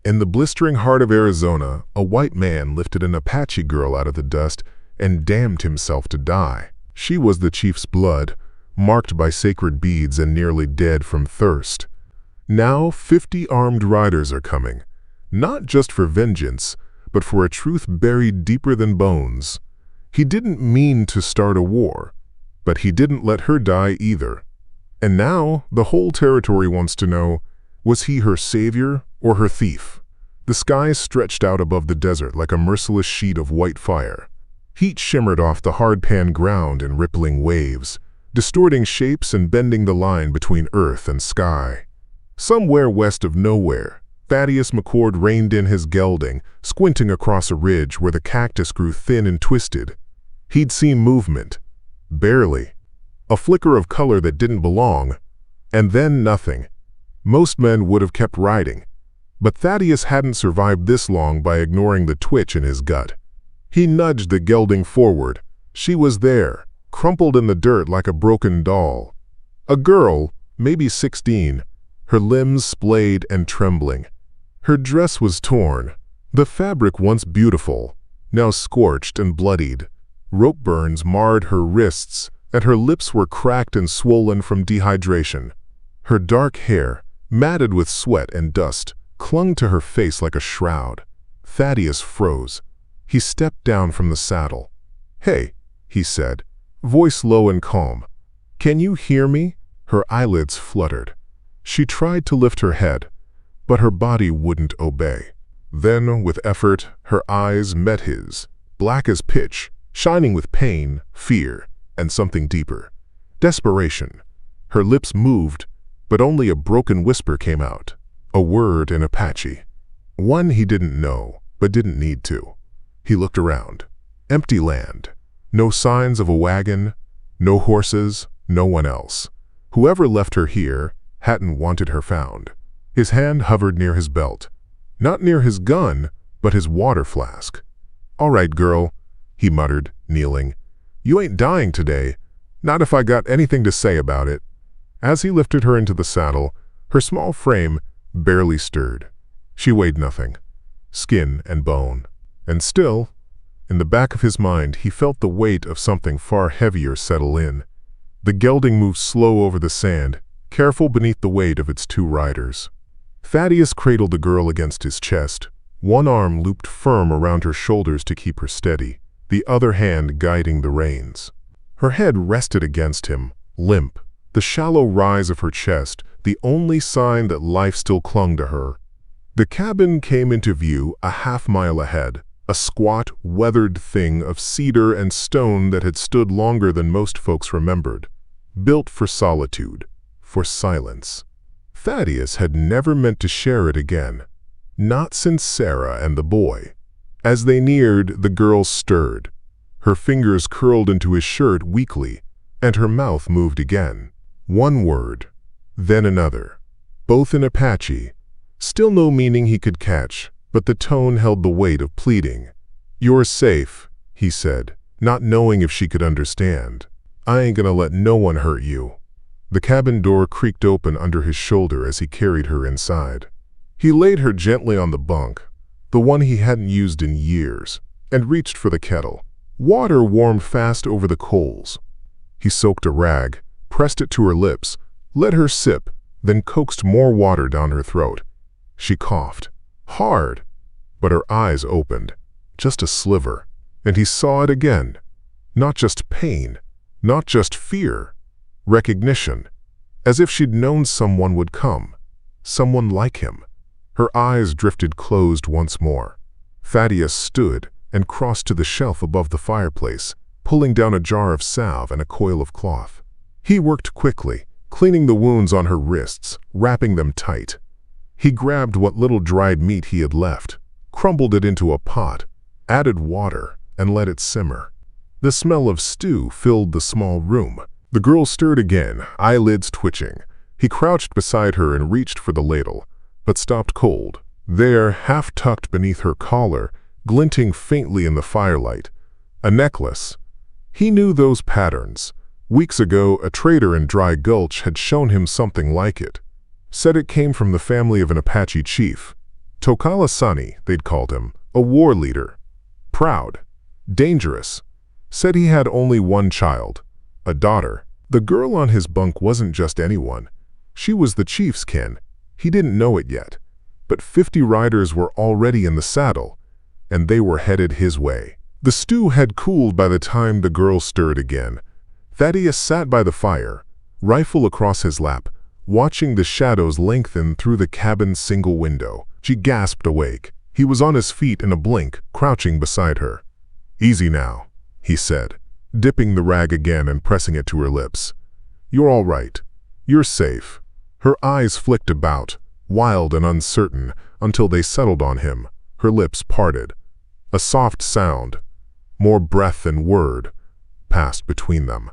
In the blistering heart of Arizona, a white man lifted an Apache girl out of the dust and damned himself to die. She was the chief's blood, marked by sacred beads and nearly dead from thirst. Now 50 armed riders are coming, not just for vengeance, but for a truth buried deeper than bones. He didn't mean to start a war, but he didn't let her die either. And now the whole territory wants to know, was he her savior or her thief? The sky stretched out above the desert like a merciless sheet of white fire. Heat shimmered off the hard-pan ground in rippling waves, distorting shapes and bending the line between earth and sky. Somewhere west of nowhere, Thaddeus McCord reined in his gelding, squinting across a ridge where the cactus grew thin and twisted. He'd seen movement. Barely. A flicker of color that didn't belong. And then nothing. Most men would have kept riding. But Thaddeus hadn't survived this long by ignoring the twitch in his gut. He nudged the gelding forward. She was there, crumpled in the dirt like a broken doll. A girl, maybe 16, her limbs splayed and trembling. Her dress was torn, the fabric once beautiful, now scorched and bloodied. Rope burns marred her wrists, and her lips were cracked and swollen from dehydration. Her dark hair, matted with sweat and dust, clung to her face like a shroud. Thaddeus froze. He stepped down from the saddle. "Hey," he said, voice low and calm. "Can you hear me?" Her eyelids fluttered. She tried to lift her head, but her body wouldn't obey. Then, with effort, her eyes met his, black as pitch, shining with pain, fear, and something deeper. Desperation. Her lips moved, but only a broken whisper came out. A word in Apache. One he didn't know, but didn't need to. He looked around. Empty land. No signs of a wagon, no horses, no one else. Whoever left her here hadn't wanted her found. His hand hovered near his belt. Not near his gun, but his water flask. "All right, girl," he muttered, kneeling. "You ain't dying today. Not if I got anything to say about it." As he lifted her into the saddle, her small frame barely stirred. She weighed nothing. Skin and bone. And still, in the back of his mind, he felt the weight of something far heavier settle in. The gelding moved slow over the sand, careful beneath the weight of its 2 riders. Thaddeus cradled the girl against his chest, one arm looped firm around her shoulders to keep her steady, the other hand guiding the reins. Her head rested against him, limp, the shallow rise of her chest, the only sign that life still clung to her. The cabin came into view a half-mile ahead, a squat, weathered thing of cedar and stone that had stood longer than most folks remembered, built for solitude, for silence. Thaddeus had never meant to share it again, not since Sarah and the boy. As they neared, the girl stirred. Her fingers curled into his shirt weakly, and her mouth moved again. One word, then another, both in Apache. Still no meaning he could catch, but the tone held the weight of pleading. "You're safe," he said, not knowing if she could understand. "I ain't gonna let no one hurt you." The cabin door creaked open under his shoulder as he carried her inside. He laid her gently on the bunk, the one he hadn't used in years, and reached for the kettle. Water warmed fast over the coals. He soaked a rag, pressed it to her lips, let her sip, then coaxed more water down her throat. She coughed. Hard. But her eyes opened. Just a sliver. And he saw it again. Not just pain. Not just fear. Recognition. As if she'd known someone would come. Someone like him. Her eyes drifted closed once more. Thaddeus stood and crossed to the shelf above the fireplace, pulling down a jar of salve and a coil of cloth. He worked quickly, cleaning the wounds on her wrists, wrapping them tight. He grabbed what little dried meat he had left, crumbled it into a pot, added water, and let it simmer. The smell of stew filled the small room. The girl stirred again, eyelids twitching. He crouched beside her and reached for the ladle, but stopped cold. There, half tucked beneath her collar, glinting faintly in the firelight, a necklace. He knew those patterns. Weeks ago, a trader in Dry Gulch had shown him something like it. Said it came from the family of an Apache chief. Tokalasani, they'd called him, a war leader. Proud, dangerous. Said he had only one child, a daughter. The girl on his bunk wasn't just anyone. She was the chief's kin. He didn't know it yet, but 50 riders were already in the saddle, and they were headed his way. The stew had cooled by the time the girl stirred again. Thaddeus sat by the fire, rifle across his lap, watching the shadows lengthen through the cabin's single window. She gasped awake. He was on his feet in a blink, crouching beside her. "Easy now," he said, dipping the rag again and pressing it to her lips. "You're all right. You're safe." Her eyes flicked about, wild and uncertain, until they settled on him. Her lips parted. A soft sound, more breath than word, passed between them.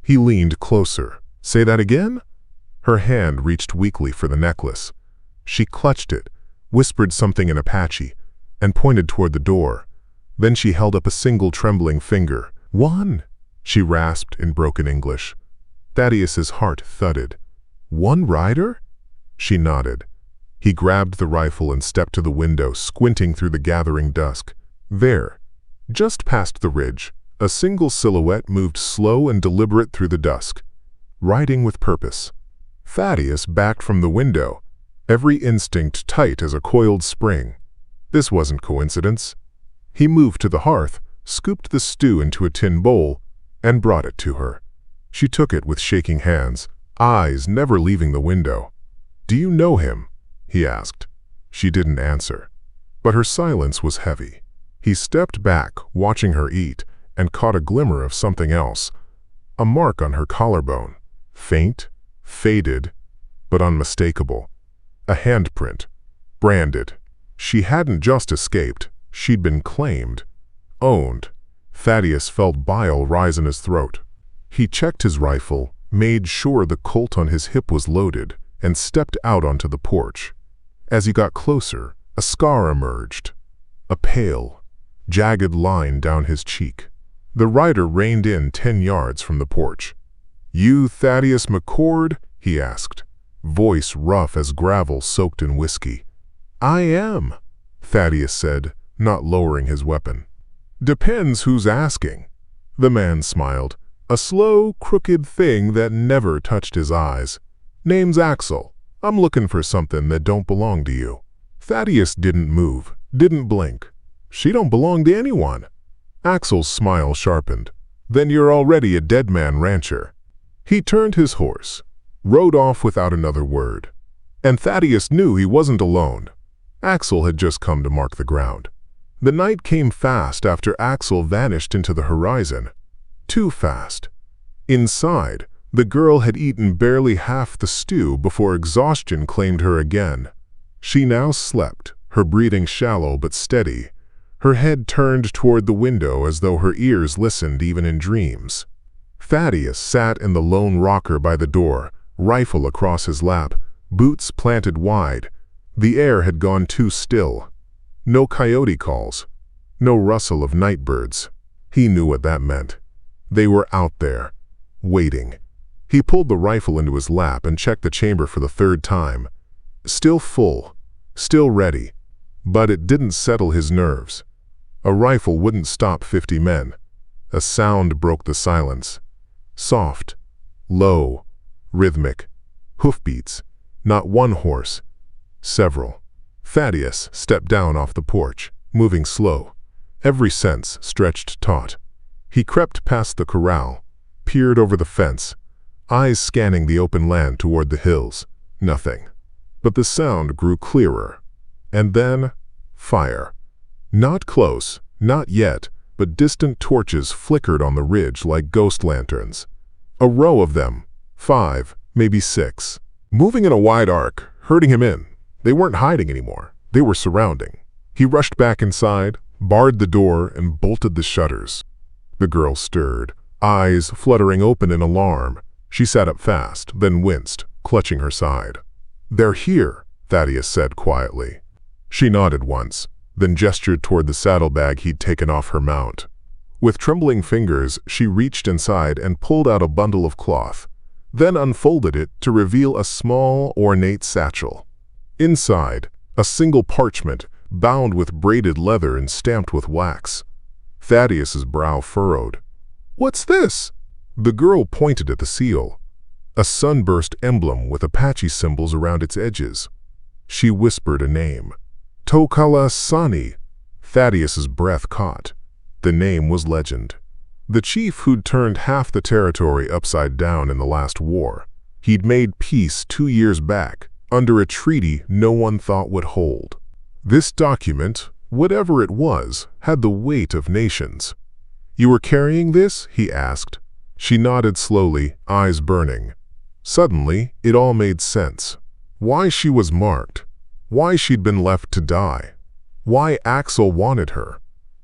He leaned closer. "Say that again?" Her hand reached weakly for the necklace. She clutched it, whispered something in Apache, and pointed toward the door. Then she held up a single trembling finger. "One," she rasped in broken English. Thaddeus's heart thudded. "One rider?" She nodded. He grabbed the rifle and stepped to the window, squinting through the gathering dusk. There, just past the ridge, a single silhouette moved slow and deliberate through the dusk, riding with purpose. Thaddeus backed from the window, every instinct tight as a coiled spring. This wasn't coincidence. He moved to the hearth, scooped the stew into a tin bowl, and brought it to her. She took it with shaking hands, eyes never leaving the window. "Do you know him?" he asked. She didn't answer, but her silence was heavy. He stepped back, watching her eat, and caught a glimmer of something else. A mark on her collarbone, faint, faded, but unmistakable. A handprint, branded. She hadn't just escaped, she'd been claimed, owned. Thaddeus felt bile rise in his throat. He checked his rifle, made sure the Colt on his hip was loaded, and stepped out onto the porch. As he got closer, a scar emerged, a pale, jagged line down his cheek. The rider reined in 10 yards from the porch. "You Thaddeus McCord?" he asked, voice rough as gravel soaked in whiskey. "I am," Thaddeus said, not lowering his weapon. "Depends who's asking." The man smiled, a slow, crooked thing that never touched his eyes. "Name's Axel. I'm looking for something that don't belong to you." Thaddeus didn't move, didn't blink. "She don't belong to anyone." Axel's smile sharpened. "Then you're already a dead man rancher." He turned his horse, rode off without another word. And Thaddeus knew he wasn't alone. Axel had just come to mark the ground. The night came fast after Axel vanished into the horizon. Too fast. Inside, the girl had eaten barely half the stew before exhaustion claimed her again. She now slept, her breathing shallow but steady, her head turned toward the window as though her ears listened even in dreams. Thaddeus sat in the lone rocker by the door, rifle across his lap, boots planted wide. The air had gone too still. No coyote calls, no rustle of night birds. He knew what that meant. They were out there, waiting. He pulled the rifle into his lap and checked the chamber for the 3rd time. Still full, still ready, but it didn't settle his nerves. A rifle wouldn't stop 50 men. A sound broke the silence. Soft, low, rhythmic, hoofbeats. Not one horse, several. Thaddeus stepped down off the porch, moving slow, every sense stretched taut. He crept past the corral, peered over the fence, eyes scanning the open land toward the hills. Nothing. But the sound grew clearer. And then, fire. Not close, not yet, but distant torches flickered on the ridge like ghost lanterns. A row of them, 5, maybe 6. Moving in a wide arc, herding him in. They weren't hiding anymore. They were surrounding. He rushed back inside, barred the door, and bolted the shutters. The girl stirred, eyes fluttering open in alarm. She sat up fast, then winced, clutching her side. "They're here," Thaddeus said quietly. She nodded once, then gestured toward the saddlebag he'd taken off her mount. With trembling fingers, she reached inside and pulled out a bundle of cloth, then unfolded it to reveal a small, ornate satchel. Inside, A single parchment, bound with braided leather and stamped with wax. Thaddeus's brow furrowed. "What's this?" The girl pointed at the seal, a sunburst emblem with Apache symbols around its edges. She whispered a name. Tokala Sani. Thaddeus's breath caught. The name was legend. The chief who'd turned half the territory upside down in the last war. He'd made peace 2 years back, under a treaty no one thought would hold. This document, whatever it was, had the weight of nations. "You were carrying this?" he asked. She nodded slowly, eyes burning. Suddenly, it all made sense. Why she was marked. Why she'd been left to die. Why Axel wanted her.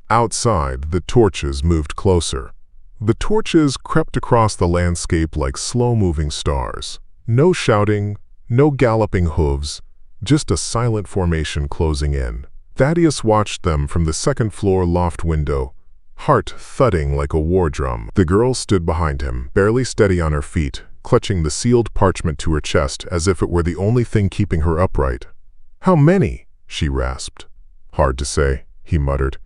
Outside, the torches moved closer. The torches crept across the landscape like slow-moving stars. No shouting, no galloping hooves, just a silent formation closing in. Thaddeus watched them from the second-floor loft window, heart thudding like a war drum. The girl stood behind him, barely steady on her feet, clutching the sealed parchment to her chest as if it were the only thing keeping her upright. "How many?" she rasped. "Hard to say," he muttered.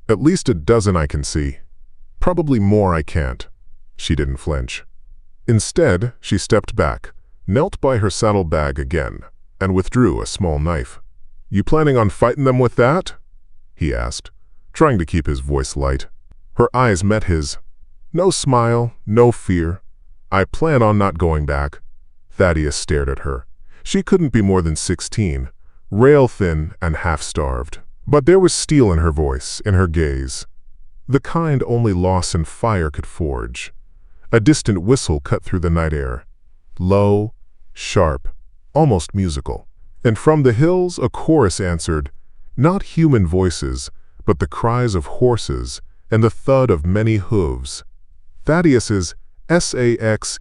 "At least a dozen I can see. Probably more I can't." She didn't flinch. Instead, she stepped back, knelt by her saddlebag again, and withdrew a small knife. "You planning on fighting them with that?" he asked, trying to keep his voice light. Her eyes met his. No smile, no fear. "I plan on not going back." Thaddeus stared at her. She couldn't be more than 16, rail-thin and half-starved. But there was steel in her voice, in her gaze. The kind only loss and fire could forge. A distant whistle cut through the night air. Low, sharp, almost musical. And from the hills a chorus answered, not human voices, but the cries of horses and the thud of many hooves. Thaddeus's Saxelch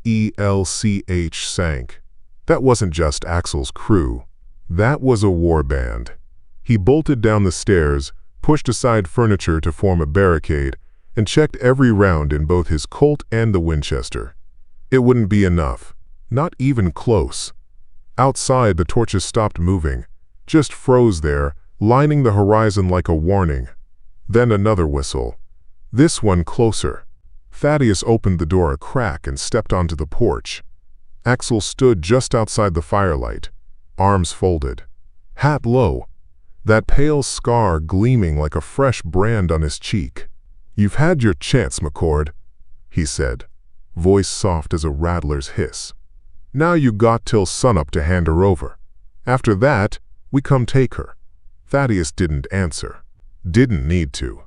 sank. That wasn't just Axel's crew. That was a war band. He bolted down the stairs, pushed aside furniture to form a barricade, and checked every round in both his Colt and the Winchester. It wouldn't be enough. Not even close. Outside, the torches stopped moving, just froze there, lining the horizon like a warning. Then another whistle. This one closer. Thaddeus opened the door a crack and stepped onto the porch. Axel stood just outside the firelight, arms folded, hat low, that pale scar gleaming like a fresh brand on his cheek. "You've had your chance, McCord," he said, voice soft as a rattler's hiss. "Now you got till sunup to hand her over. After that, we come take her." Thaddeus didn't answer. Didn't need to.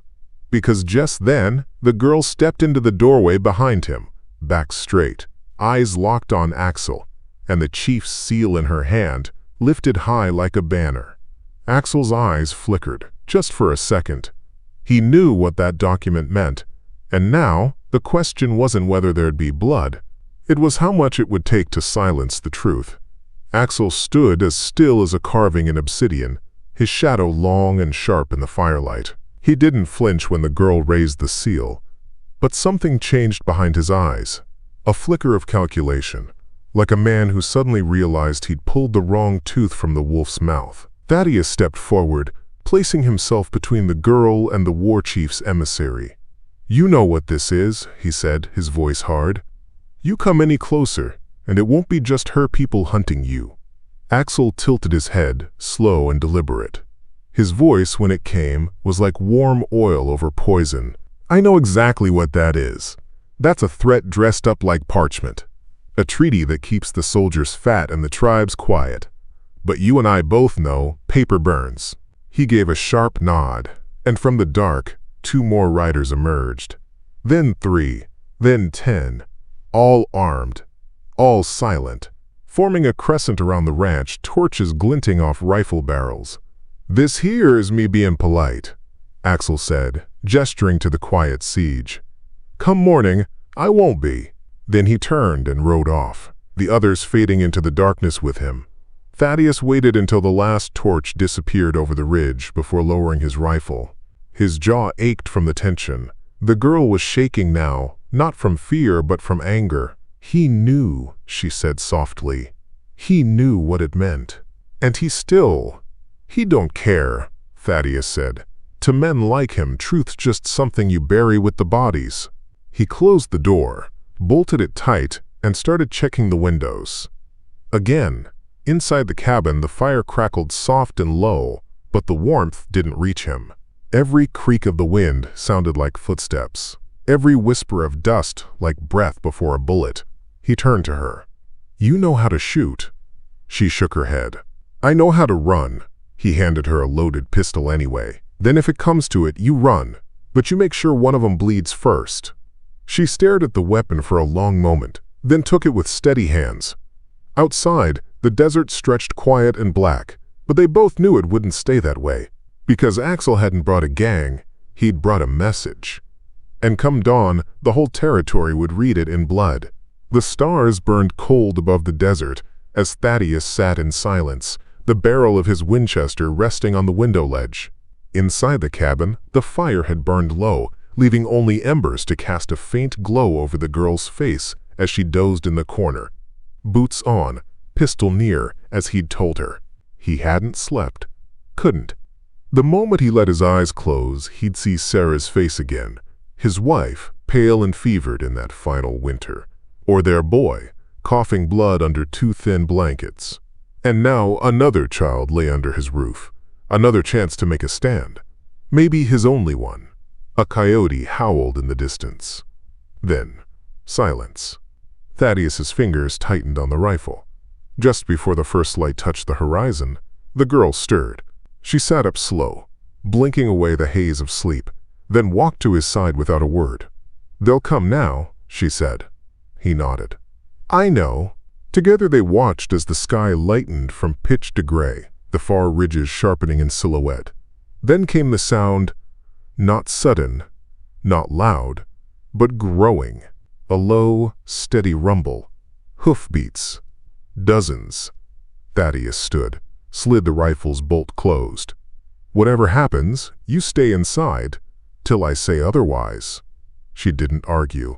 Because just then, the girl stepped into the doorway behind him, back straight, eyes locked on Axel, and the chief's seal in her hand, lifted high like a banner. Axel's eyes flickered, just for a second. He knew what that document meant, and now the question wasn't whether there'd be blood. It was how much it would take to silence the truth. Axel stood as still as a carving in obsidian, his shadow long and sharp in the firelight. He didn't flinch when the girl raised the seal, but something changed behind his eyes. A flicker of calculation, like a man who suddenly realized he'd pulled the wrong tooth from the wolf's mouth. Thaddeus stepped forward, placing himself between the girl and the war chief's emissary. "You know what this is," he said, his voice hard. "You come any closer, and it won't be just her people hunting you." Axel tilted his head, slow and deliberate. His voice, when it came, was like warm oil over poison. "I know exactly what that is. That's a threat dressed up like parchment. A treaty that keeps the soldiers fat and the tribes quiet. But you and I both know paper burns." He gave a sharp nod, and from the dark, 2 more riders emerged. Then 3, then 10, all armed, all silent, forming a crescent around the ranch, torches glinting off rifle barrels. "This here is me being polite," Axel said, gesturing to the quiet siege. "Come morning, I won't be." Then he turned and rode off, the others fading into the darkness with him. Thaddeus waited until the last torch disappeared over the ridge before lowering his rifle. His jaw ached from the tension. The girl was shaking now, not from fear but from anger. "He knew," she said softly. "He knew what it meant. And he still "He don't care," Thaddeus said. "To men like him, truth's just something you bury with the bodies." He closed the door, bolted it tight, and started checking the windows. Again, inside the cabin, the fire crackled soft and low, but the warmth didn't reach him. Every creak of the wind sounded like footsteps, every whisper of dust like breath before a bullet. He turned to her. "You know how to shoot." She shook her head. "I know how to run." He handed her a loaded pistol anyway. "Then if it comes to it, you run, but you make sure one of them bleeds first." She stared at the weapon for a long moment, then took it with steady hands. Outside, the desert stretched quiet and black, but they both knew it wouldn't stay that way. Because Axel hadn't brought a gang, he'd brought a message. And come dawn, the whole territory would read it in blood. The stars burned cold above the desert as Thaddeus sat in silence, the barrel of his Winchester resting on the window ledge. Inside the cabin, the fire had burned low, leaving only embers to cast a faint glow over the girl's face as she dozed in the corner. Boots on, pistol near, as he'd told her. He hadn't slept. Couldn't. The moment he let his eyes close, he'd see Sarah's face again, his wife, pale and fevered in that final winter, or their boy, coughing blood under 2 thin blankets. And now another child lay under his roof, another chance to make a stand, maybe his only one. A coyote howled in the distance. Then, silence. Thaddeus's fingers tightened on the rifle. Just before the first light touched the horizon, the girl stirred. She sat up slow, blinking away the haze of sleep, then walked to his side without a word. "They'll come now," she said. He nodded. "I know." Together they watched as the sky lightened from pitch to gray, the far ridges sharpening in silhouette. Then came the sound, not sudden, not loud, but growing, a low, steady rumble. Hoofbeats. Dozens. Thaddeus stood, slid the rifle's bolt closed. "Whatever happens, you stay inside, till I say otherwise." She didn't argue,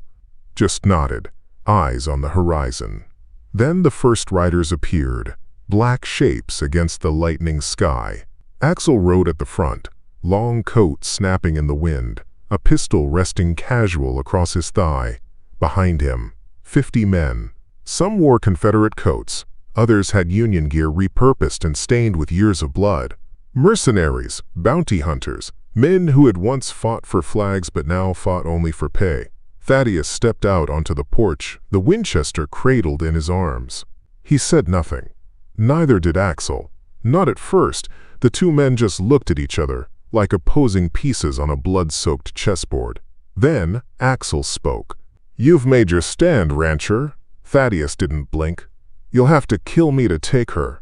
just nodded, eyes on the horizon. Then the first riders appeared, black shapes against the lightening sky. Axel rode at the front, long coat snapping in the wind, a pistol resting casual across his thigh. Behind him, 50 men. Some wore Confederate coats, others had Union gear repurposed and stained with years of blood. Mercenaries, bounty hunters, men who had once fought for flags but now fought only for pay. Thaddeus stepped out onto the porch, the Winchester cradled in his arms. He said nothing. Neither did Axel. Not at first. The 2 men just looked at each other, like opposing pieces on a blood-soaked chessboard. Then Axel spoke. "You've made your stand, rancher." Thaddeus didn't blink. "You'll have to kill me to take her."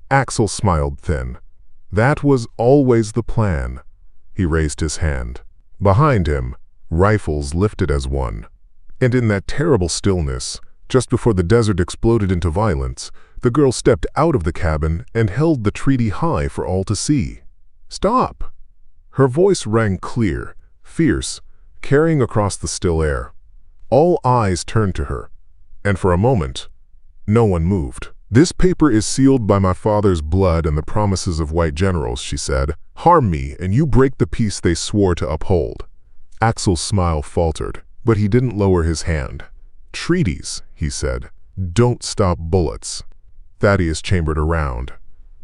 Axel smiled thin. "That was always the plan." He raised his hand. Behind him, rifles lifted as one. And in that terrible stillness, just before the desert exploded into violence, the girl stepped out of the cabin and held the treaty high for all to see. "Stop!" Her voice rang clear, fierce, carrying across the still air. All eyes turned to her, and for a moment, no one moved. "This paper is sealed by my father's blood and the promises of white generals," she said. "Harm me, and you break the peace they swore to uphold." Axel's smile faltered, but he didn't lower his hand. "Treaties," he said, "don't stop bullets." Thaddeus chambered around.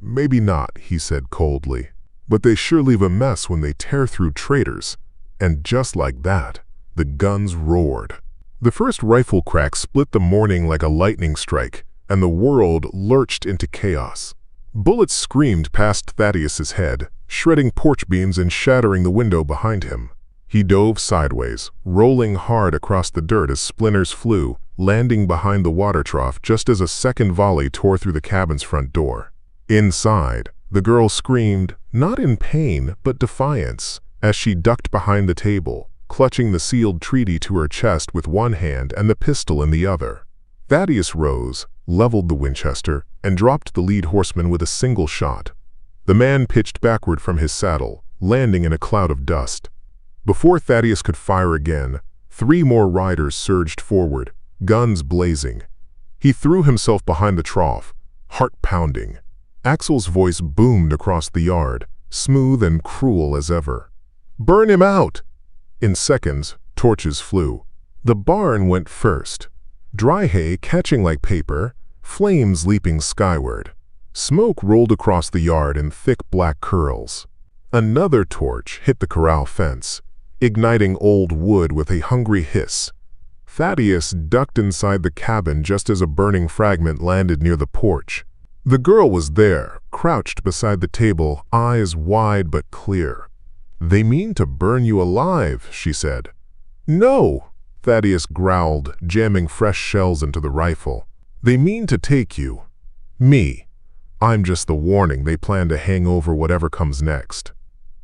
"Maybe not," he said coldly, "but they sure leave a mess when they tear through traitors." And just like that, the guns roared. The first rifle crack split the morning like a lightning strike, and the world lurched into chaos. Bullets screamed past Thaddeus's head, shredding porch beams and shattering the window behind him. He dove sideways, rolling hard across the dirt as splinters flew, landing behind the water trough just as a second volley tore through the cabin's front door. Inside, the girl screamed, not in pain but defiance, as she ducked behind the table, clutching the sealed treaty to her chest with one hand and the pistol in the other. Thaddeus rose, leveled the Winchester, and dropped the lead horseman with a single shot. The man pitched backward from his saddle, landing in a cloud of dust. Before Thaddeus could fire again, 3 more riders surged forward, guns blazing. He threw himself behind the trough, heart pounding. Axel's voice boomed across the yard, smooth and cruel as ever. "Burn him out!" In seconds, torches flew. The barn went first, dry hay catching like paper, flames leaping skyward. Smoke rolled across the yard in thick black curls. Another torch hit the corral fence, igniting old wood with a hungry hiss. Thaddeus ducked inside the cabin just as a burning fragment landed near the porch. The girl was there, crouched beside the table, eyes wide but clear. "They mean to burn you alive," she said. "No," Thaddeus growled, jamming fresh shells into the rifle. "They mean to take you. Me. I'm just the warning they plan to hang over whatever comes next."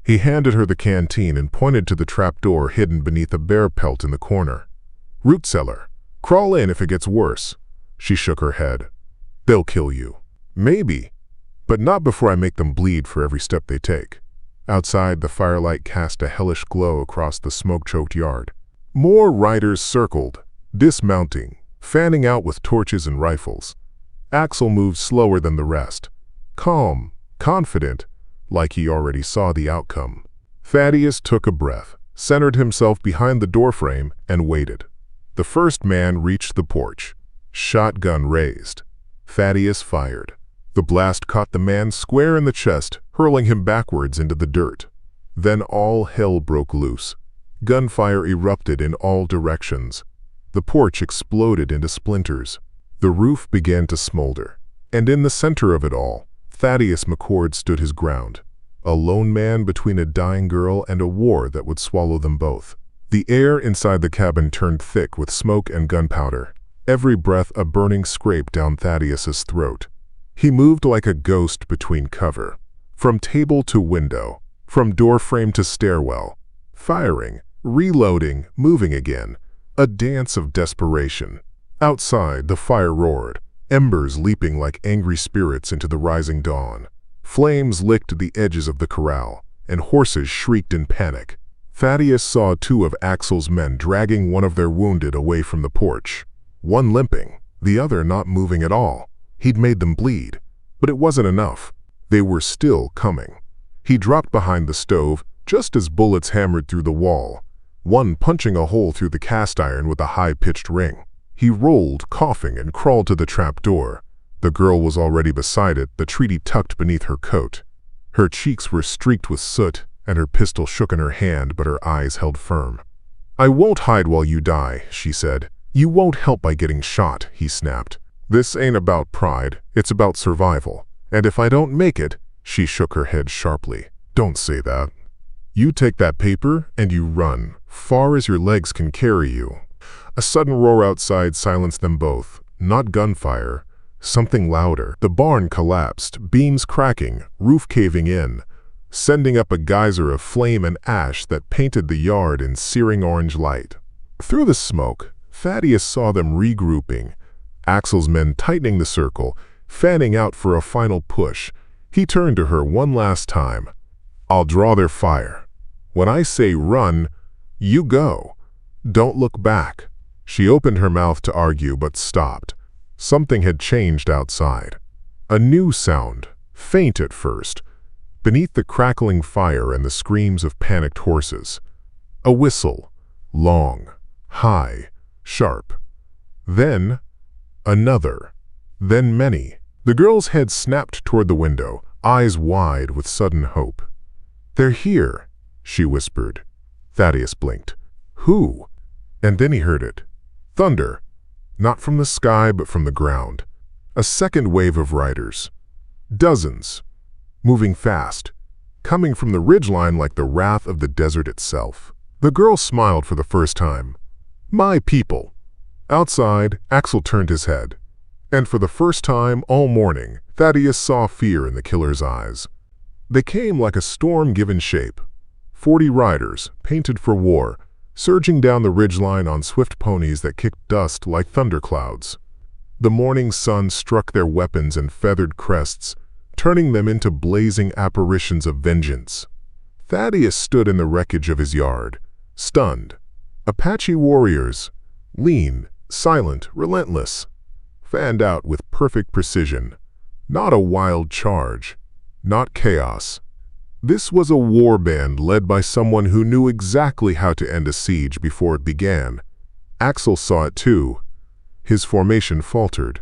He handed her the canteen and pointed to the trapdoor hidden beneath a bear pelt in the corner. "Root cellar. Crawl in if it gets worse." She shook her head. "They'll kill you." "Maybe, but not before I make them bleed for every step they take." Outside, the firelight cast a hellish glow across the smoke-choked yard. More riders circled, dismounting, fanning out with torches and rifles. Axel moved slower than the rest, calm, confident, like he already saw the outcome. Thaddeus took a breath, centered himself behind the doorframe, and waited. The first man reached the porch, shotgun raised. Thaddeus fired. The blast caught the man square in the chest, hurling him backwards into the dirt. Then all hell broke loose. Gunfire erupted in all directions. The porch exploded into splinters. The roof began to smolder. And in the center of it all, Thaddeus McCord stood his ground, a lone man between a dying girl and a war that would swallow them both. The air inside the cabin turned thick with smoke and gunpowder, every breath a burning scrape down Thaddeus's throat. He moved like a ghost between cover, from table to window, from doorframe to stairwell, firing, reloading, moving again, a dance of desperation. Outside, the fire roared, embers leaping like angry spirits into the rising dawn. Flames licked the edges of the corral, and horses shrieked in panic. Thaddeus saw two of Axel's men dragging one of their wounded away from the porch, one limping, the other not moving at all. He'd made them bleed, but it wasn't enough. They were still coming. He dropped behind the stove just as bullets hammered through the wall, one punching a hole through the cast iron with a high-pitched ring. He rolled, coughing, and crawled to the trap door. The girl was already beside it, the treaty tucked beneath her coat. Her cheeks were streaked with soot, and her pistol shook in her hand, but her eyes held firm. "I won't hide while you die," she said. "You won't help by getting shot," he snapped. "This ain't about pride, it's about survival. And if I don't make it," she shook her head sharply. "Don't say that. You take that paper and you run, far as your legs can carry you." A sudden roar outside silenced them both. Not gunfire, something louder. The barn collapsed, beams cracking, roof caving in, sending up a geyser of flame and ash that painted the yard in searing orange light. Through the smoke, Thaddeus saw them regrouping, Axel's men tightening the circle, fanning out for a final push. He turned to her one last time. "I'll draw their fire. When I say run, you go. Don't look back." She opened her mouth to argue but stopped. Something had changed outside. A new sound, faint at first, beneath the crackling fire and the screams of panicked horses. A whistle, long, high, sharp. Then another, then many. The girl's head snapped toward the window, eyes wide with sudden hope. "They're here," she whispered. Thaddeus blinked. "Who?" And then he heard it. Thunder. Not from the sky, but from the ground. A second wave of riders. Dozens. Moving fast. Coming from the ridgeline like the wrath of the desert itself. The girl smiled for the first time. "My people." Outside, Axel turned his head. And for the first time all morning, Thaddeus saw fear in the killer's eyes. They came like a storm given shape. 40 riders, painted for war, surging down the ridgeline on swift ponies that kicked dust like thunderclouds. The morning sun struck their weapons and feathered crests, turning them into blazing apparitions of vengeance. Thaddeus stood in the wreckage of his yard, stunned. Apache warriors, lean, silent, relentless, fanned out with perfect precision. Not a wild charge, not chaos. This was a war band led by someone who knew exactly how to end a siege before it began. Axel saw it too. His formation faltered.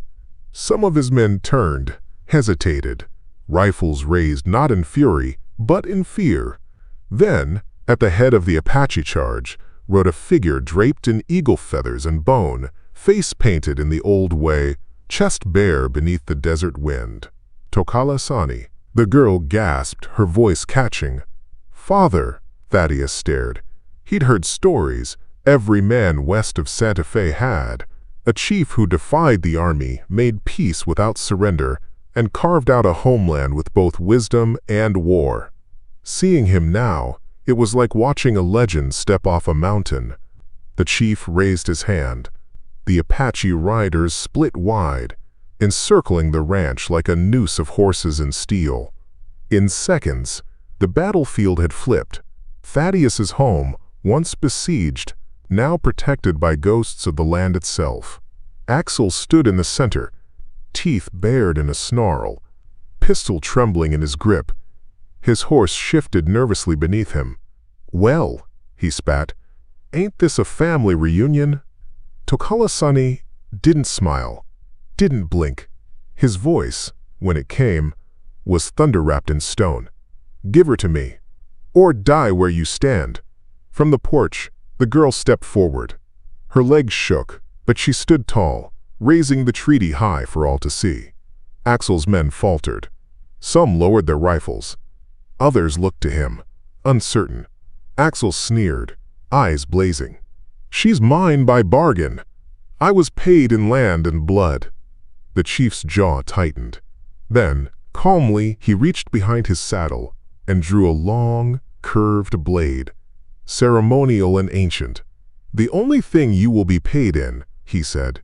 Some of his men turned, hesitated, rifles raised not in fury, but in fear. Then, at the head of the Apache charge, rode a figure draped in eagle feathers and bone, face painted in the old way, chest bare beneath the desert wind. Tokalasani. The girl gasped, her voice catching. "Father," Thaddeus stared. He'd heard stories every man west of Santa Fe had. A chief who defied the army, made peace without surrender, and carved out a homeland with both wisdom and war. Seeing him now, it was like watching a legend step off a mountain. The chief raised his hand. The Apache riders split wide, encircling the ranch like a noose of horses and steel. In seconds, the battlefield had flipped. Thaddeus's home, once besieged, now protected by ghosts of the land itself. Axel stood in the center, teeth bared in a snarl, pistol trembling in his grip. His horse shifted nervously beneath him. "Well," he spat, "ain't this a family reunion?" Tokalasani didn't smile, didn't blink. His voice, when it came, was thunder wrapped in stone. "Give her to me, or die where you stand." From the porch, the girl stepped forward. Her legs shook, but she stood tall, raising the treaty high for all to see. Axel's men faltered. Some lowered their rifles. Others looked to him, uncertain. Axel sneered, eyes blazing. "She's mine by bargain. I was paid in land and blood." The chief's jaw tightened. Then, calmly, he reached behind his saddle and drew a long, curved blade, ceremonial and ancient. "The only thing you will be paid in," he said,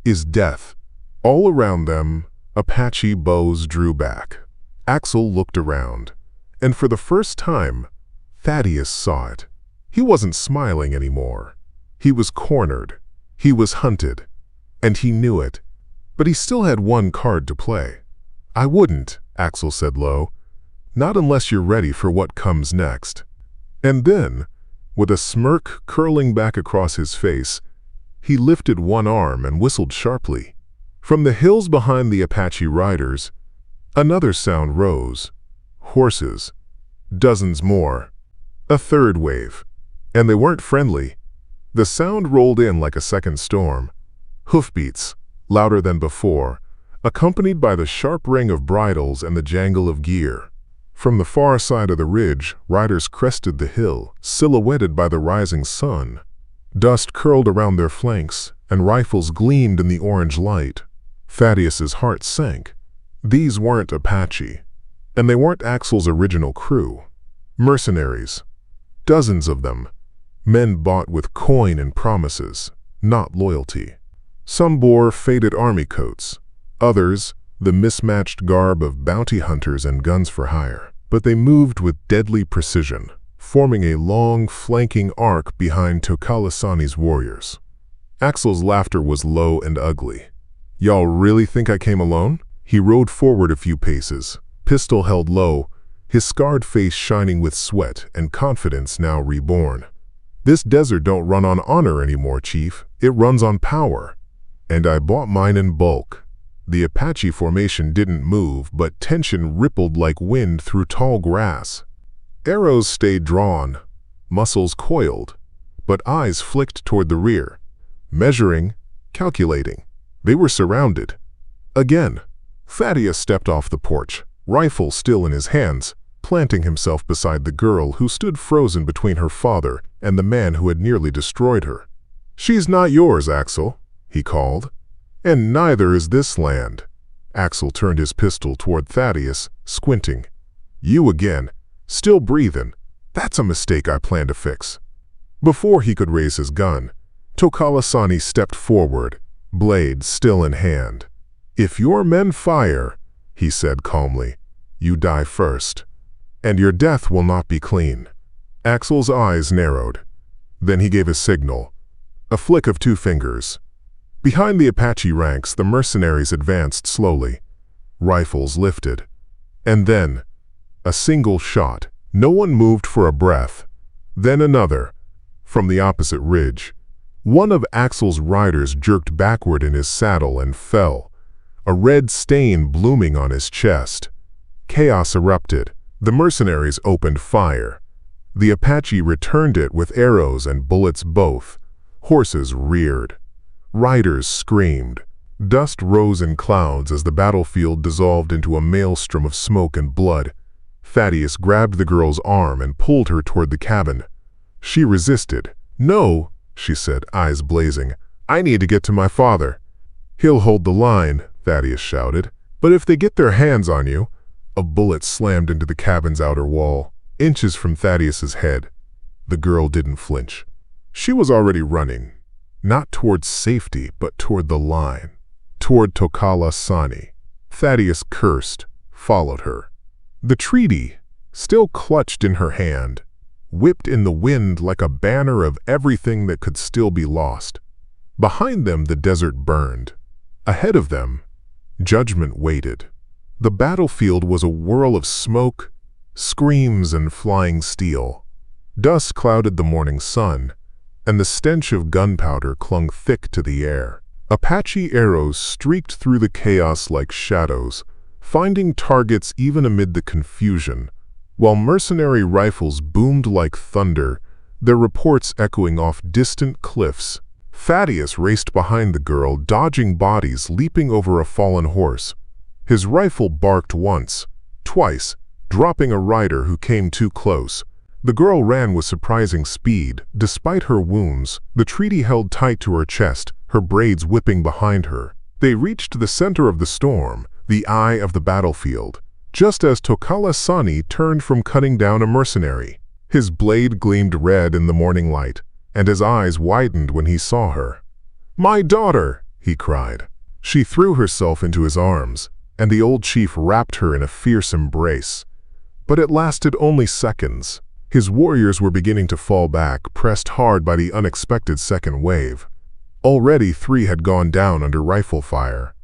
"is death." All around them, Apache bows drew back. Axel looked around, and for the first time, Thaddeus saw it. He wasn't smiling anymore. He was cornered. He was hunted. And he knew it. But he still had one card to play. "I wouldn't," Axel said low. "Not unless you're ready for what comes next." And then, with a smirk curling back across his face, he lifted one arm and whistled sharply. From the hills behind the Apache riders, another sound rose. Horses. Dozens more. A third wave. And they weren't friendly. The sound rolled in like a second storm. Hoofbeats, louder than before, accompanied by the sharp ring of bridles and the jangle of gear. From the far side of the ridge, riders crested the hill, silhouetted by the rising sun. Dust curled around their flanks, and rifles gleamed in the orange light. Thaddeus's heart sank. These weren't Apache, and they weren't Axel's original crew. Mercenaries. Dozens of them. Men bought with coin and promises, not loyalty. Some bore faded army coats, others the mismatched garb of bounty hunters and guns for hire. But they moved with deadly precision, forming a long, flanking arc behind Tokalasani's warriors. Axel's laughter was low and ugly. "Y'all really think I came alone?" He rode forward a few paces, pistol held low, his scarred face shining with sweat and confidence now reborn. "This desert don't run on honor anymore, Chief. It runs on power. And I bought mine in bulk." The Apache formation didn't move, but tension rippled like wind through tall grass. Arrows stayed drawn, muscles coiled, but eyes flicked toward the rear, measuring, calculating. They were surrounded. Again, Thaddeus stepped off the porch, rifle still in his hands, planting himself beside the girl who stood frozen between her father and the man who had nearly destroyed her. "She's not yours, Axel," he called. "And neither is this land." Axel turned his pistol toward Thaddeus, squinting. "You again, still breathing. That's a mistake I plan to fix." Before he could raise his gun, Tokalasani stepped forward, blade still in hand. "If your men fire," he said calmly, "you die first. And your death will not be clean." Axel's eyes narrowed. Then he gave a signal, a flick of two fingers. Behind the Apache ranks, the mercenaries advanced slowly. rifles lifted. And then, a single shot. No one moved for a breath. Then another, from the opposite ridge. One of Axel's riders jerked backward in his saddle and fell, a red stain blooming on his chest. Chaos erupted. The mercenaries opened fire. The Apache returned it with arrows and bullets both. Horses reared. Riders screamed. Dust rose in clouds as the battlefield dissolved into a maelstrom of smoke and blood. Thaddeus grabbed the girl's arm and pulled her toward the cabin. She resisted. "No," she said, eyes blazing. "I need to get to my father." "He'll hold the line," Thaddeus shouted. "But if they get their hands on you—" A bullet slammed into the cabin's outer wall, inches from Thaddeus's head. The girl didn't flinch. She was already running, not toward safety, but toward the line, toward Tokala Sani. Thaddeus cursed, followed her. The treaty, still clutched in her hand, whipped in the wind like a banner of everything that could still be lost. Behind them the desert burned. Ahead of them, judgment waited. The battlefield was a whirl of smoke, screams, and flying steel. Dust clouded the morning sun, and the stench of gunpowder clung thick to the air. Apache arrows streaked through the chaos like shadows, finding targets even amid the confusion, while mercenary rifles boomed like thunder, their reports echoing off distant cliffs. Thaddeus raced behind the girl, dodging bodies, leaping over a fallen horse. His rifle barked once, twice, dropping a rider who came too close. The girl ran with surprising speed. Despite her wounds, the treaty held tight to her chest, her braids whipping behind her. They reached the center of the storm, the eye of the battlefield, just as Tokala Sani turned from cutting down a mercenary. His blade gleamed red in the morning light, and his eyes widened when he saw her. "My daughter!" he cried. She threw herself into his arms, and the old chief wrapped her in a fierce embrace. But it lasted only seconds. His warriors were beginning to fall back, pressed hard by the unexpected second wave. Already 3 had gone down under rifle fire.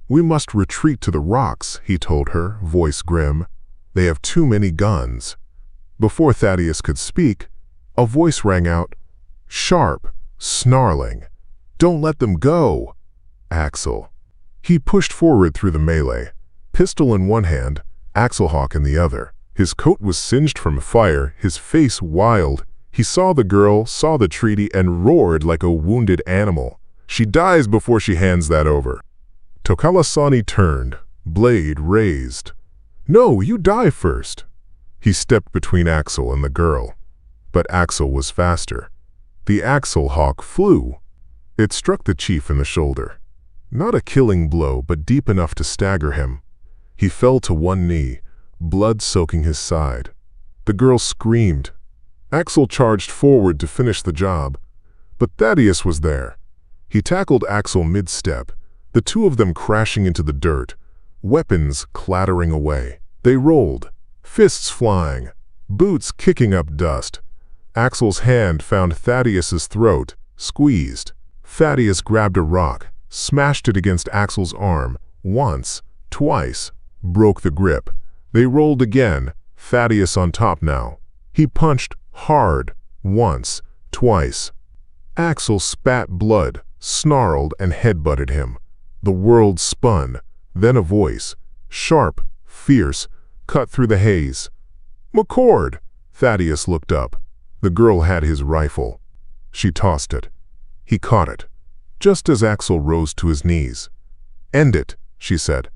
"We must retreat to the rocks," he told her, voice grim. "They have too many guns." Before Thaddeus could speak, a voice rang out, sharp, snarling. "Don't let them go, Axel." He pushed forward through the melee, pistol in one hand, Axelhawk in the other. His coat was singed from fire, his face wild. He saw the girl, saw the treaty, and roared like a wounded animal. "She dies before she hands that over." Tokala Sani turned, blade raised. "No, you die first." He stepped between Axel and the girl. But Axel was faster. The Axelhawk flew. It struck the chief in the shoulder. Not a killing blow, but deep enough to stagger him. He fell to one knee, blood soaking his side. The girl screamed. Axel charged forward to finish the job, but Thaddeus was there. He tackled Axel mid-step, the two of them crashing into the dirt, weapons clattering away. They rolled, fists flying, boots kicking up dust. Axel's hand found Thaddeus's throat, squeezed. Thaddeus grabbed a rock, smashed it against Axel's arm, once, twice, broke the grip. They rolled again, Thaddeus on top now. He punched hard, once, twice. Axel spat blood, snarled, and headbutted him. The world spun. Then a voice, sharp, fierce, cut through the haze. "McCord!" Thaddeus looked up. The girl had his rifle. She tossed it. He caught it, just as Axel rose to his knees. "End it," she said.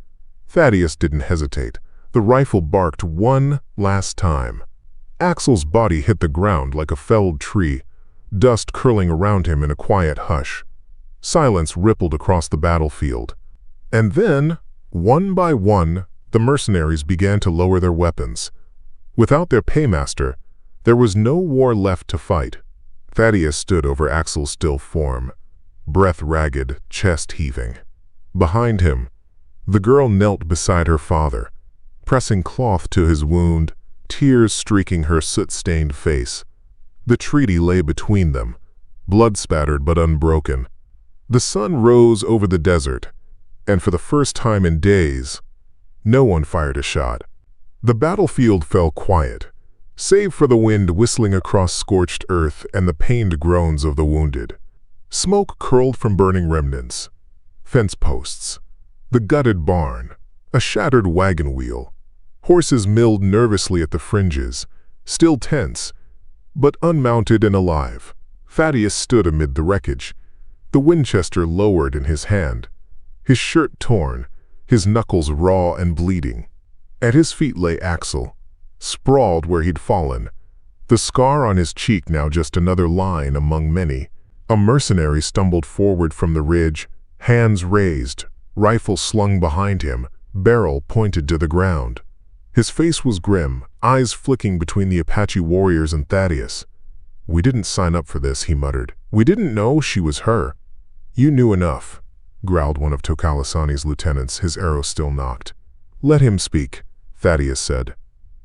Thaddeus didn't hesitate. The rifle barked one last time. Axel's body hit the ground like a felled tree, dust curling around him in a quiet hush. Silence rippled across the battlefield. And then, one by one, the mercenaries began to lower their weapons. Without their paymaster, there was no war left to fight. Thaddeus stood over Axel's still form, breath ragged, chest heaving. Behind him, the girl knelt beside her father, pressing cloth to his wound, tears streaking her soot-stained face. The treaty lay between them, blood-spattered but unbroken. The sun rose over the desert, and for the first time in days, No one fired a shot. The battlefield fell quiet, save for the wind whistling across scorched earth and the pained groans of the wounded. Smoke curled from burning remnants, fence posts, the gutted barn, a shattered wagon wheel. Horses milled nervously at the fringes, still tense, but unmounted and alive. Thaddeus stood amid the wreckage, the Winchester lowered in his hand, his shirt torn, his knuckles raw and bleeding. At his feet lay Axel, sprawled where he'd fallen, the scar on his cheek now just another line among many. A mercenary stumbled forward from the ridge, hands raised, rifle slung behind him, barrel pointed to the ground. His face was grim, eyes flicking between the Apache warriors and Thaddeus. "We didn't sign up for this," he muttered. "We didn't know she was her." "You knew enough," growled one of Tokalasani's lieutenants, his arrow still nocked. "Let him speak," Thaddeus said.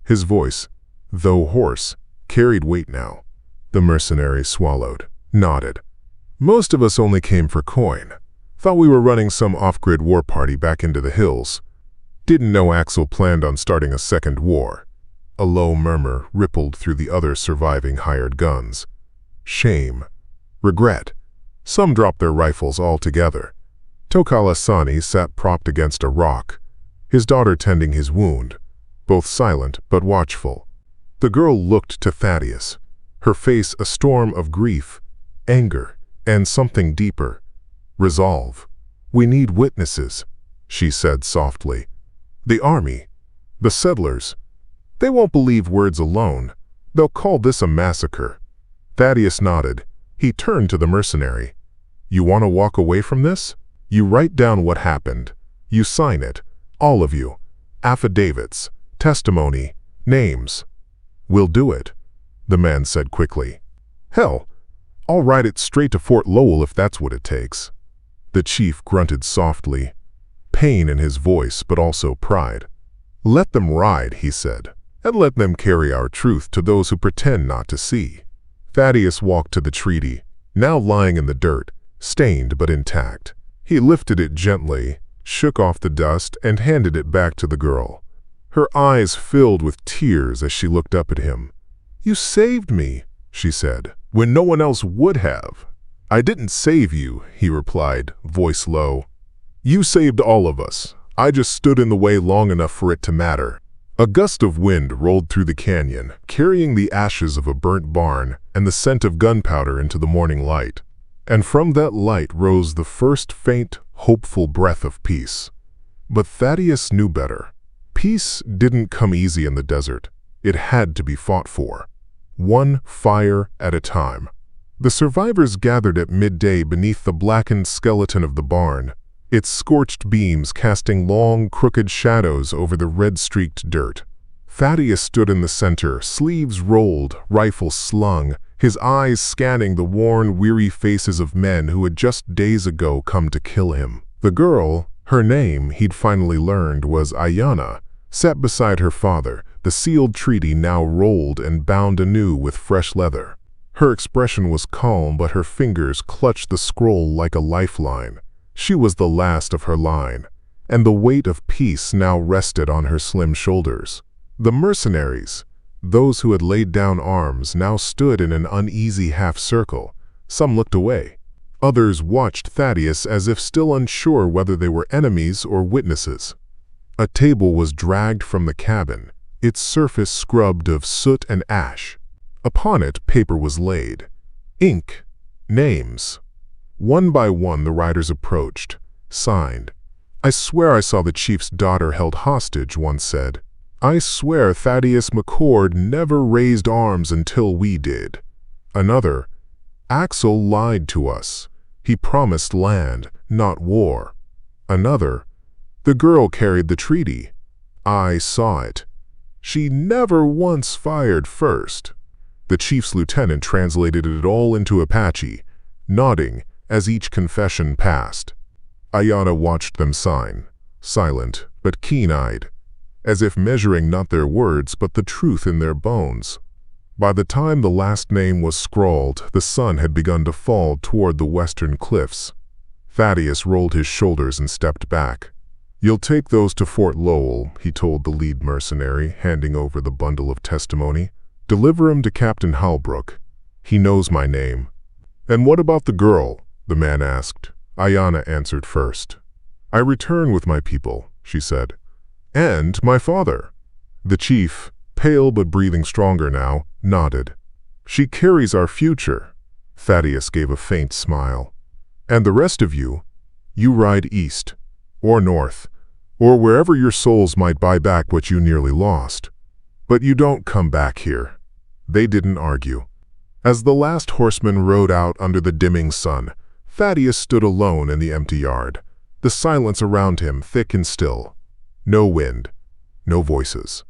His voice, though hoarse, carried weight now. The mercenary swallowed, nodded. "Most of us only came for coin. Thought we were running some off-grid war party back into the hills. Didn't know Axel planned on starting a second war." A low murmur rippled through the other surviving hired guns. Shame. Regret. Some dropped their rifles altogether. Tokalasani sat propped against a rock, his daughter tending his wound, both silent but watchful. The girl looked to Thaddeus, her face a storm of grief, anger, and something deeper. "Resolve. We need witnesses," she said softly. "The army, the settlers, they won't believe words alone. They'll call this a massacre." Thaddeus nodded. He turned to the mercenary. "You want to walk away from this? You write down what happened. You sign it, all of you. Affidavits, testimony, names." "We'll do it," the man said quickly. "Hell, I'll ride it straight to Fort Lowell if that's what it takes." The chief grunted softly, pain in his voice but also pride. "Let them ride," he said, "and let them carry our truth to those who pretend not to see." Thaddeus walked to the treaty, now lying in the dirt, stained but intact. He lifted it gently, shook off the dust, and handed it back to the girl. Her eyes filled with tears as she looked up at him. "You saved me," she said, "when no one else would have." "I didn't save you," he replied, voice low. "You saved all of us. I just stood in the way long enough for it to matter." A gust of wind rolled through the canyon, carrying the ashes of a burnt barn and the scent of gunpowder into the morning light. And from that light rose the first faint, hopeful breath of peace. But Thaddeus knew better. Peace didn't come easy in the desert. It had to be fought for, one fire at a time. The survivors gathered at midday beneath the blackened skeleton of the barn, its scorched beams casting long, crooked shadows over the red-streaked dirt. Thaddeus stood in the center, sleeves rolled, rifle slung, his eyes scanning the worn, weary faces of men who had just days ago come to kill him. The girl, her name, he'd finally learned, was Ayanna, sat beside her father, the sealed treaty now rolled and bound anew with fresh leather. Her expression was calm, but her fingers clutched the scroll like a lifeline. She was the last of her line, and the weight of peace now rested on her slim shoulders. The mercenaries, those who had laid down arms, now stood in an uneasy half-circle. Some looked away. Others watched Thaddeus as if still unsure whether they were enemies or witnesses. A table was dragged from the cabin, its surface scrubbed of soot and ash. Upon it, paper was laid. Ink, names. One by one the riders approached, signed. "I swear I saw the chief's daughter held hostage," one said. "I swear Thaddeus McCord never raised arms until we did." Another, "Axel lied to us. He promised land, not war." Another, "The girl carried the treaty. I saw it. She never once fired first." The chief's lieutenant translated it all into Apache, nodding as each confession passed. Ayanna watched them sign, silent but keen-eyed, as if measuring not their words but the truth in their bones. By the time the last name was scrawled, the sun had begun to fall toward the western cliffs. Thaddeus rolled his shoulders and stepped back. "You'll take those to Fort Lowell," he told the lead mercenary, handing over the bundle of testimony. "Deliver him to Captain Halbrook. He knows my name." "And what about the girl?" the man asked. Ayanna answered first. "I return with my people," she said. "And my father." The chief, pale but breathing stronger now, nodded. "She carries our future." Thaddeus gave a faint smile. "And the rest of you, you ride east, or north, or wherever your souls might buy back what you nearly lost. But you don't come back here." They didn't argue. As the last horseman rode out under the dimming sun, Thaddeus stood alone in the empty yard, the silence around him thick and still. No wind, no voices.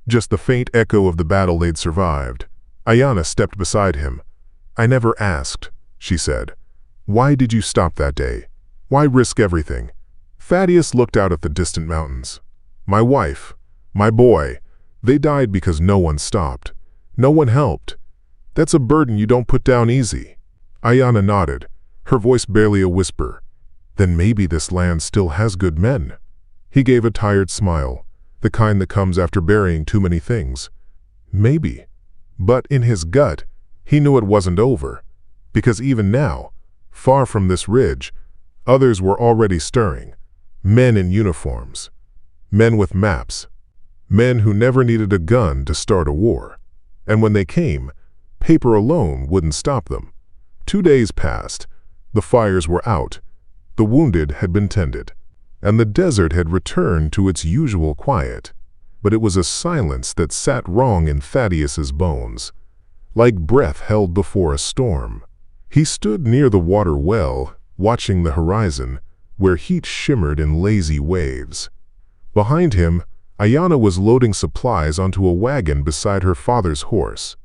Just the faint echo of the battle they'd survived. Ayanna stepped beside him. "I never asked," she said. "Why did you stop that day? Why risk everything?" Thaddeus looked out at the distant mountains. "My wife, my boy, they died because no one stopped. No one helped. That's a burden you don't put down easy." Ayanna nodded, her voice barely a whisper. "Then maybe this land still has good men." He gave a tired smile, the kind that comes after burying too many things. Maybe. But in his gut, he knew it wasn't over, because even now, far from this ridge, others were already stirring. Men in uniforms. Men with maps. Men who never needed a gun to start a war. And when they came, paper alone wouldn't stop them. 2 days passed. The fires were out. The wounded had been tended. And the desert had returned to its usual quiet. But it was a silence that sat wrong in Thaddeus's bones, like breath held before a storm. He stood near the water well, watching the horizon, where heat shimmered in lazy waves. Behind him, Ayanna was loading supplies onto a wagon beside her father's horse.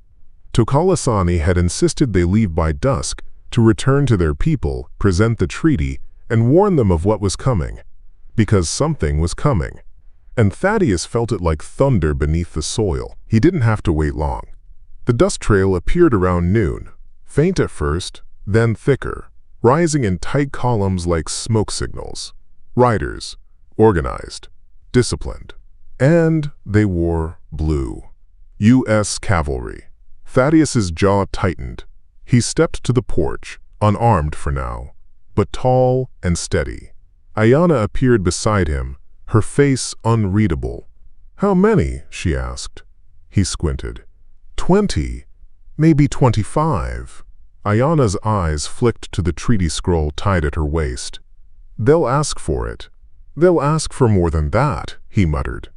Tokalasani had insisted they leave by dusk to return to their people, present the treaty, and warn them of what was coming. Because something was coming. And Thaddeus felt it like thunder beneath the soil. He didn't have to wait long. The dust trail appeared around noon, faint at first, then thicker, rising in tight columns like smoke signals. Riders, organized, disciplined. And they wore blue. U.S. cavalry. Thaddeus's jaw tightened. He stepped to the porch, unarmed for now, but tall and steady. Ayanna appeared beside him, her face unreadable. "How many?" she asked. He squinted. 20, maybe 25. Ayanna's eyes flicked to the treaty scroll tied at her waist. "They'll ask for it. They'll ask for more than that," he muttered.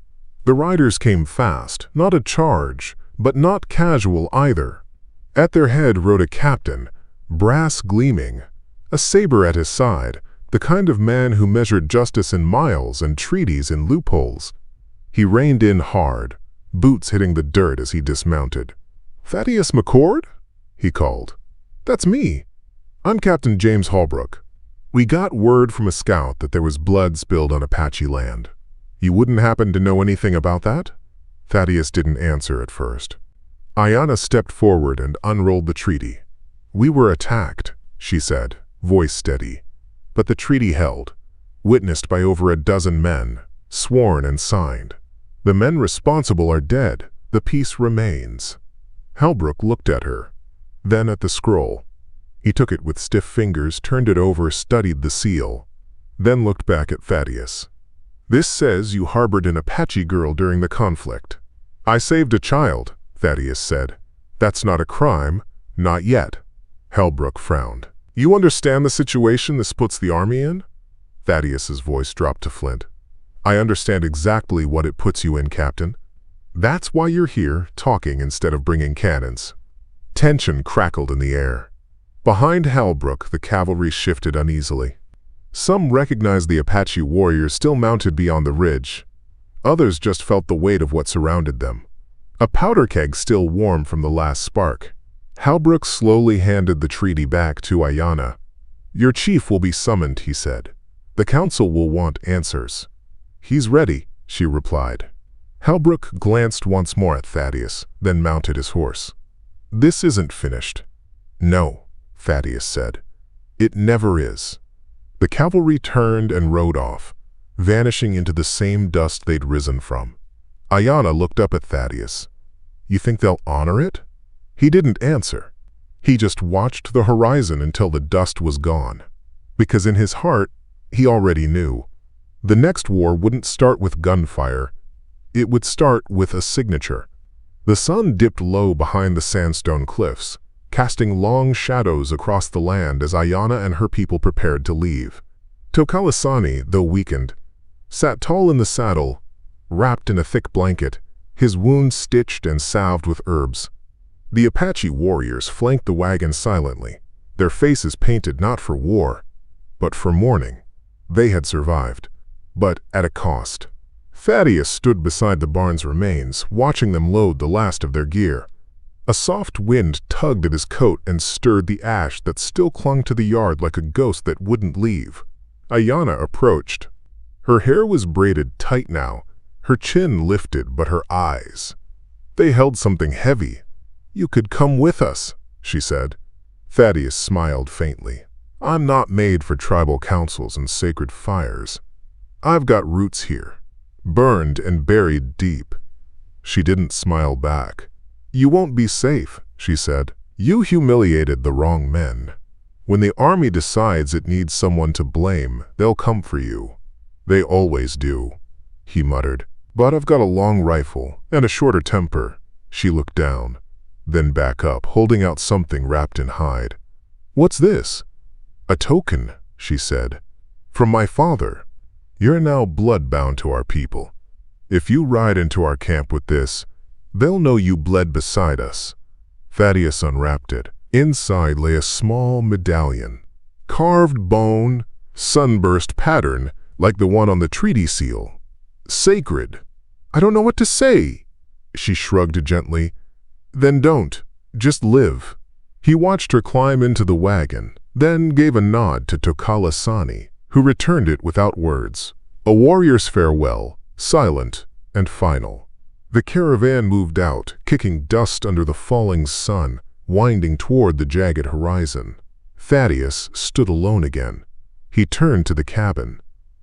The riders came fast, not a charge, but not casual either. At their head rode a captain, brass gleaming, a saber at his side, the kind of man who measured justice in miles and treaties in loopholes. He reined in hard, boots hitting the dirt as he dismounted. "Thaddeus McCord?" he called. "That's me. I'm Captain James Halbrook. We got word from a scout that there was blood spilled on Apache land. You wouldn't happen to know anything about that?" Thaddeus didn't answer at first. Ayanna stepped forward and unrolled the treaty. "We were attacked," she said, voice steady. "But the treaty held, witnessed by over a dozen men, sworn and signed. The men responsible are dead. The peace remains." Halbrook looked at her, then at the scroll. He took it with stiff fingers, turned it over, studied the seal, then looked back at Thaddeus. "This says you harbored an Apache girl during the conflict." "I saved a child," Thaddeus said. "That's not a crime, not yet." Halbrook frowned. "You understand the situation this puts the army in?" Thaddeus's voice dropped to flint. "I understand exactly what it puts you in, Captain. That's why you're here, talking instead of bringing cannons." Tension crackled in the air. Behind Halbrook, the cavalry shifted uneasily. Some recognized the Apache warriors still mounted beyond the ridge. Others just felt the weight of what surrounded them. A powder keg still warm from the last spark. Halbrook slowly handed the treaty back to Ayanna. "Your chief will be summoned," he said. "The council will want answers." "He's ready," she replied. Halbrook glanced once more at Thaddeus, then mounted his horse. "This isn't finished." "No," Thaddeus said. "It never is." The cavalry turned and rode off, vanishing into the same dust they'd risen from. Ayanna looked up at Thaddeus. "You think they'll honor it?" He didn't answer. He just watched the horizon until the dust was gone. Because in his heart, he already knew. The next war wouldn't start with gunfire. It would start with a signature. The sun dipped low behind the sandstone cliffs, casting long shadows across the land as Ayanna and her people prepared to leave. Tokalasani, though weakened, sat tall in the saddle, wrapped in a thick blanket, his wounds stitched and salved with herbs. The Apache warriors flanked the wagon silently, their faces painted not for war, but for mourning. They had survived, but at a cost. Thaddeus stood beside the barn's remains, watching them load the last of their gear. A soft wind tugged at his coat and stirred the ash that still clung to the yard like a ghost that wouldn't leave. Ayanna approached. Her hair was braided tight now, her chin lifted but her eyes. They held something heavy. "You could come with us," she said. Thaddeus smiled faintly. "I'm not made for tribal councils and sacred fires. I've got roots here, burned and buried deep." She didn't smile back. "You won't be safe," she said. "You humiliated the wrong men. When the army decides it needs someone to blame, they'll come for you. They always do," he muttered. "But I've got a long rifle and a shorter temper." She looked down, then back up, holding out something wrapped in hide. "What's this?" "A token," she said. "From my father. You're now blood-bound to our people. If you ride into our camp with this, they'll know you bled beside us." Thaddeus unwrapped it. Inside lay a small medallion. Carved bone, sunburst pattern, like the one on the treaty seal. "Sacred." "I don't know what to say." She shrugged gently. "Then don't. Just live." He watched her climb into the wagon, then gave a nod to Tokalasani, who returned it without words. A warrior's farewell, silent and final. The caravan moved out, kicking dust under the falling sun, winding toward the jagged horizon. Thaddeus stood alone again. He turned to the cabin.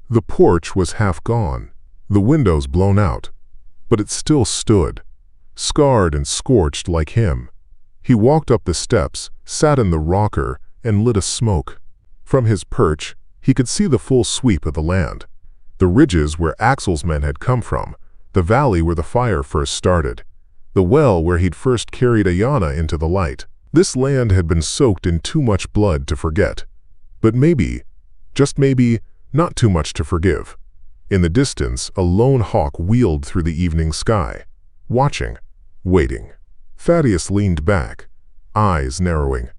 The porch was half gone, the windows blown out, but it still stood, scarred and scorched like him. He walked up the steps, sat in the rocker, and lit a smoke. From his perch, he could see the full sweep of the land. The ridges where Axel's men had come from, the valley where the fire first started, the well where he'd first carried Ayanna into the light. This land had been soaked in too much blood to forget, but maybe, just maybe, not too much to forgive. In the distance, a lone hawk wheeled through the evening sky, watching, waiting. Thaddeus leaned back, eyes narrowing,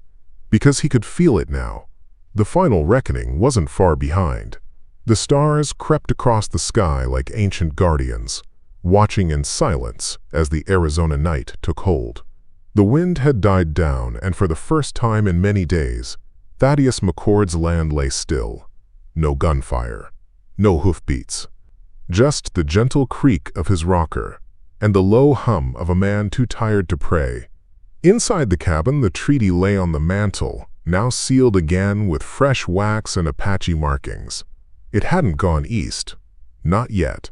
because he could feel it now. The final reckoning wasn't far behind. The stars crept across the sky like ancient guardians, watching in silence as the Arizona night took hold. The wind had died down, and for the first time in many days, Thaddeus McCord's land lay still. No gunfire, no hoofbeats, just the gentle creak of his rocker and the low hum of a man too tired to pray. Inside the cabin, the treaty lay on the mantel, now sealed again with fresh wax and Apache markings. It hadn't gone east. Not yet.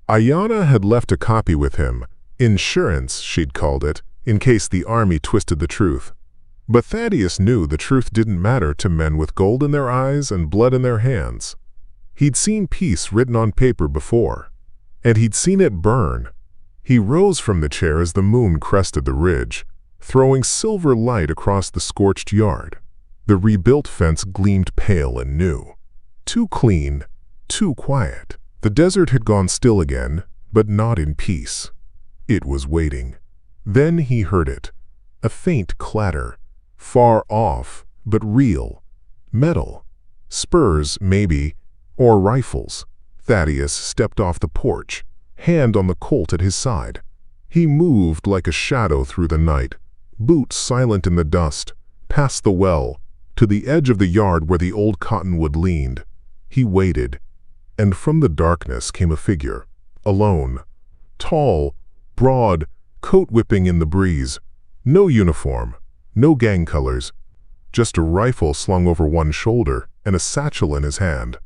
Ayanna had left a copy with him, insurance, she'd called it, in case the army twisted the truth. But Thaddeus knew the truth didn't matter to men with gold in their eyes and blood in their hands. He'd seen peace written on paper before, and he'd seen it burn. He rose from the chair as the moon crested the ridge, throwing silver light across the scorched yard. The rebuilt fence gleamed pale and new. Too clean, too quiet. The desert had gone still again, but not in peace. It was waiting. Then he heard it. A faint clatter. Far off, but real. Metal. Spurs, maybe, or rifles. Thaddeus stepped off the porch, hand on the Colt at his side. He moved like a shadow through the night, boots silent in the dust, past the well, to the edge of the yard where the old cottonwood leaned. He waited, and from the darkness came a figure, alone, tall, broad, coat whipping in the breeze. No uniform, no gang colors, just a rifle slung over one shoulder and a satchel in his hand.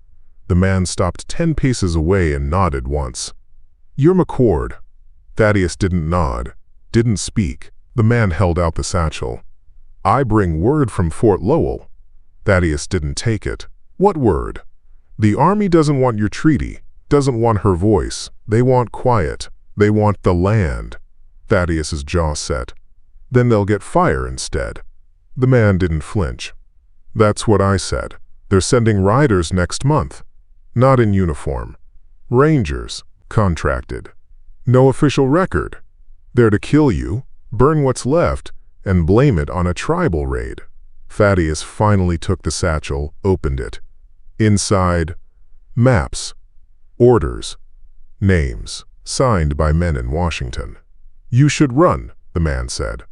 The man stopped 10 paces away and nodded once. "You're McCord." Thaddeus didn't nod, didn't speak. The man held out the satchel. "I bring word from Fort Lowell." Thaddeus didn't take it. "What word?" "The army doesn't want your treaty, doesn't want her voice. They want quiet. They want the land." Thaddeus's jaw set. "Then they'll get fire instead." The man didn't flinch. "That's what I said. They're sending riders next month. Not in uniform. Rangers, contracted. No official record. They're to kill you, burn what's left, and blame it on a tribal raid." Thaddeus finally took the satchel, opened it. Inside, maps, orders, names, signed by men in Washington. "You should run," the man said.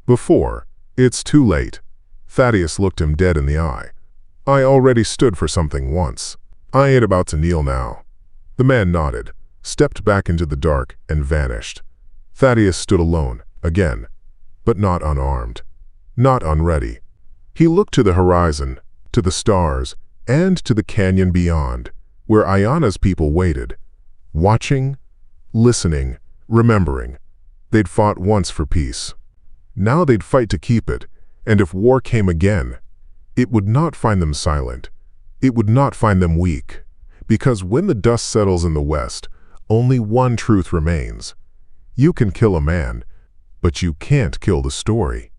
"Before it's too late." Thaddeus looked him dead in the eye. "I already stood for something once. I ain't about to kneel now." The man nodded, stepped back into the dark, and vanished. Thaddeus stood alone, again, but not unarmed, not unready. He looked to the horizon, to the stars, and to the canyon beyond, where Ayana's people waited, watching, listening, remembering. They'd fought once for peace. Now they'd fight to keep it, and if war came again, it would not find them silent. It would not find them weak, because when the dust settles in the West, only one truth remains. You can kill a man, but you can't kill the story.